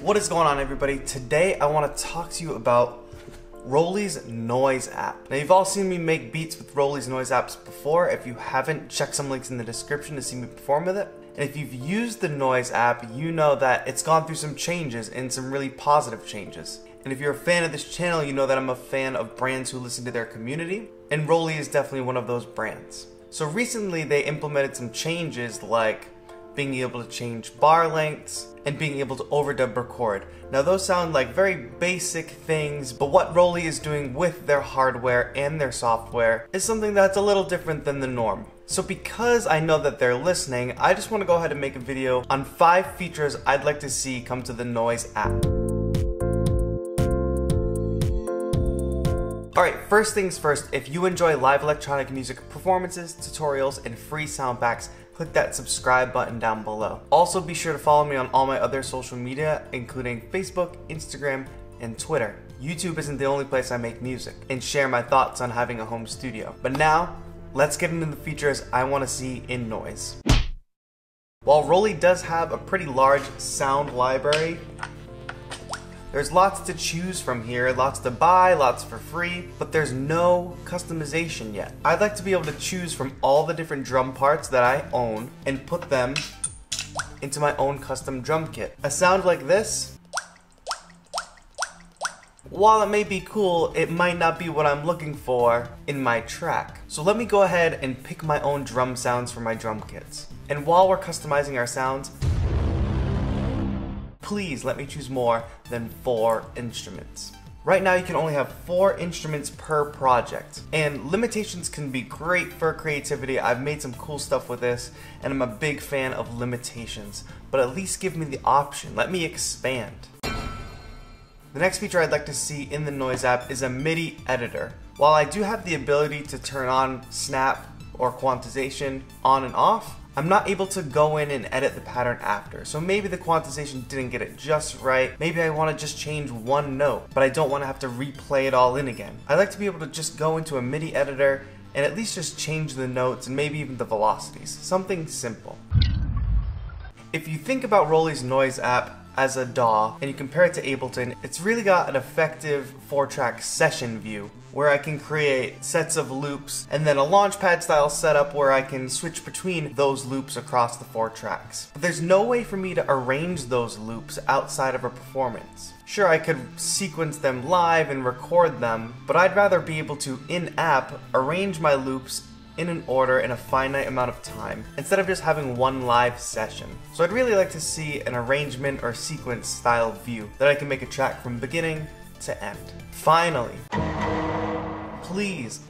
What is going on, everybody? Today I want to talk to you about Roli's Noise app. Now, you've all seen me make beats with Roli's Noise apps before. If you haven't, check some links in the description to see me perform with it. And if you've used the Noise app, you know that it's gone through some changes and some really positive changes. And if you're a fan of this channel, you know that I'm a fan of brands who listen to their community, and Roli is definitely one of those brands. So recently they implemented some changes like being able to change bar lengths and being able to overdub record. Now those sound like very basic things, but what Roli is doing with their hardware and their software is something that's a little different than the norm. So because I know that they're listening, I just want to go ahead and make a video on 5 features I'd like to see come to the Noise app. Alright, first things first, if you enjoy live electronic music performances, tutorials, and free sound packs, click that subscribe button down below. Also, be sure to follow me on all my other social media, including Facebook, Instagram, and Twitter. YouTube isn't the only place I make music, and share my thoughts on having a home studio. But now, let's get into the features I want to see in Noise. While Roli does have a pretty large sound library, there's lots to choose from here, lots to buy, lots for free, but there's no customization yet. I'd like to be able to choose from all the different drum parts that I own and put them into my own custom drum kit. A sound like this, while it may be cool, it might not be what I'm looking for in my track. So let me go ahead and pick my own drum sounds for my drum kits. And while we're customizing our sounds, please let me choose more than 4 instruments. Right now you can only have 4 instruments per project, and limitations can be great for creativity. I've made some cool stuff with this, and I'm a big fan of limitations, but at least give me the option. Let me expand. The next feature I'd like to see in the Noise app is a MIDI editor. While I do have the ability to turn on snap or quantization on and off, I'm not able to go in and edit the pattern after. So maybe the quantization didn't get it just right. Maybe I want to just change one note, but I don't want to have to replay it all in again. I like to be able to just go into a MIDI editor and at least just change the notes and maybe even the velocities. Something simple. If you think about Roli's Noise app as a DAW and you compare it to Ableton, it's really got an effective 4-track session view where I can create sets of loops and then a launchpad style setup where I can switch between those loops across the 4 tracks. But there's no way for me to arrange those loops outside of a performance. Sure, I could sequence them live and record them, but I'd rather be able to, in-app, arrange my loops in an order in a finite amount of time, instead of just having one live session. So I'd really like to see an arrangement or sequence style view that I can make a track from beginning to end. Finally, please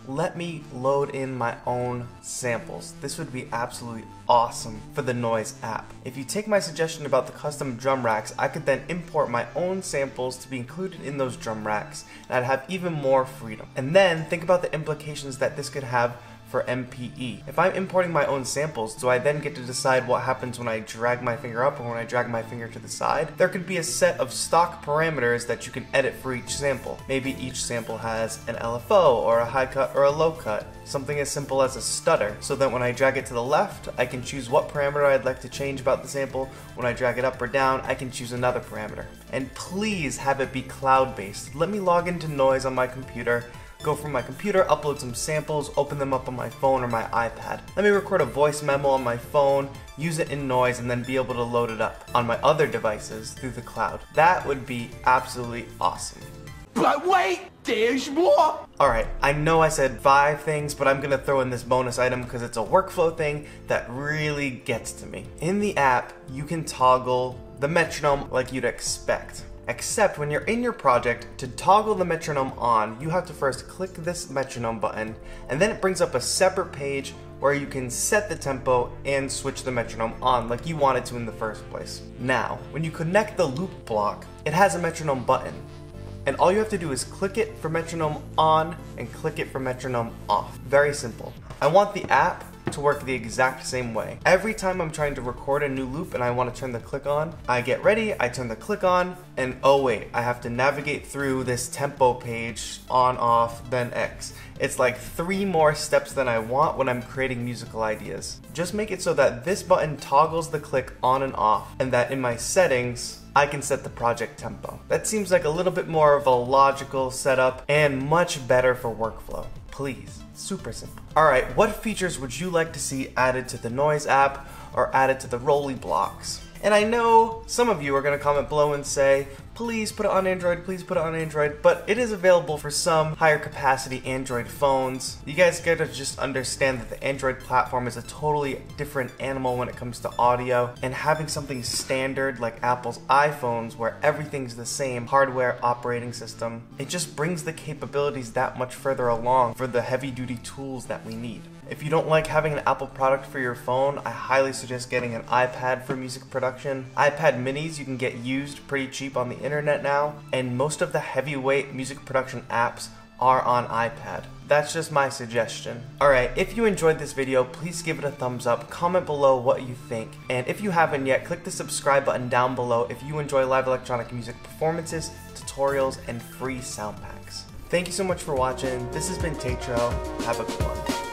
let me load in my own samples. This would be absolutely awesome for the Noise app. If you take my suggestion about the custom drum racks, I could then import my own samples to be included in those drum racks, and I'd have even more freedom. And then think about the implications that this could have for MPE. If I'm importing my own samples, do I then get to decide what happens when I drag my finger up or when I drag my finger to the side? There could be a set of stock parameters that you can edit for each sample. Maybe each sample has an LFO or a high cut or a low cut. Something as simple as a stutter, so that when I drag it to the left, I can choose what parameter I'd like to change about the sample. When I drag it up or down, I can choose another parameter. And please have it be cloud-based. Let me log into Noise on my computer, go from my computer, upload some samples, open them up on my phone or my iPad. Let me record a voice memo on my phone, use it in Noise, and then be able to load it up on my other devices through the cloud. That would be absolutely awesome. But wait, there's more! Alright, I know I said 5 things, but I'm gonna throw in this bonus item because it's a workflow thing that really gets to me. In the app, you can toggle the metronome like you'd expect. Except when you're in your project, to toggle the metronome on, you have to first click this metronome button, and then it brings up a separate page where you can set the tempo and switch the metronome on like you wanted to in the first place. Now, when you connect the loop block, it has a metronome button, and all you have to do is click it for metronome on and click it for metronome off. Very simple. I want the app to work the exact same way. Every time I'm trying to record a new loop and I want to turn the click on, I get ready, I turn the click on, and oh wait, I have to navigate through this tempo page, on, off, then X. It's like 3 more steps than I want when I'm creating musical ideas. Just make it so that this button toggles the click on and off, and that in my settings, I can set the project tempo. That seems like a little bit more of a logical setup and much better for workflow. Please, super simple. Alright, what features would you like to see added to the Noise app or added to the Roli blocks? And I know some of you are going to comment below and say, please put it on Android, please put it on Android, but it is available for some higher capacity Android phones. You guys gotta just understand that the Android platform is a totally different animal when it comes to audio, and having something standard like Apple's iPhones where everything's the same hardware operating system, it just brings the capabilities that much further along for the heavy duty tools that we need. If you don't like having an Apple product for your phone, I highly suggest getting an iPad for music production. iPad minis you can get used pretty cheap on the internet now, and most of the heavyweight music production apps are on iPad. That's just my suggestion. Alright, if you enjoyed this video, please give it a thumbs up, comment below what you think, and if you haven't yet, click the subscribe button down below if you enjoy live electronic music performances, tutorials, and free sound packs. Thank you so much for watching. This has been TAETRO. Have a good one.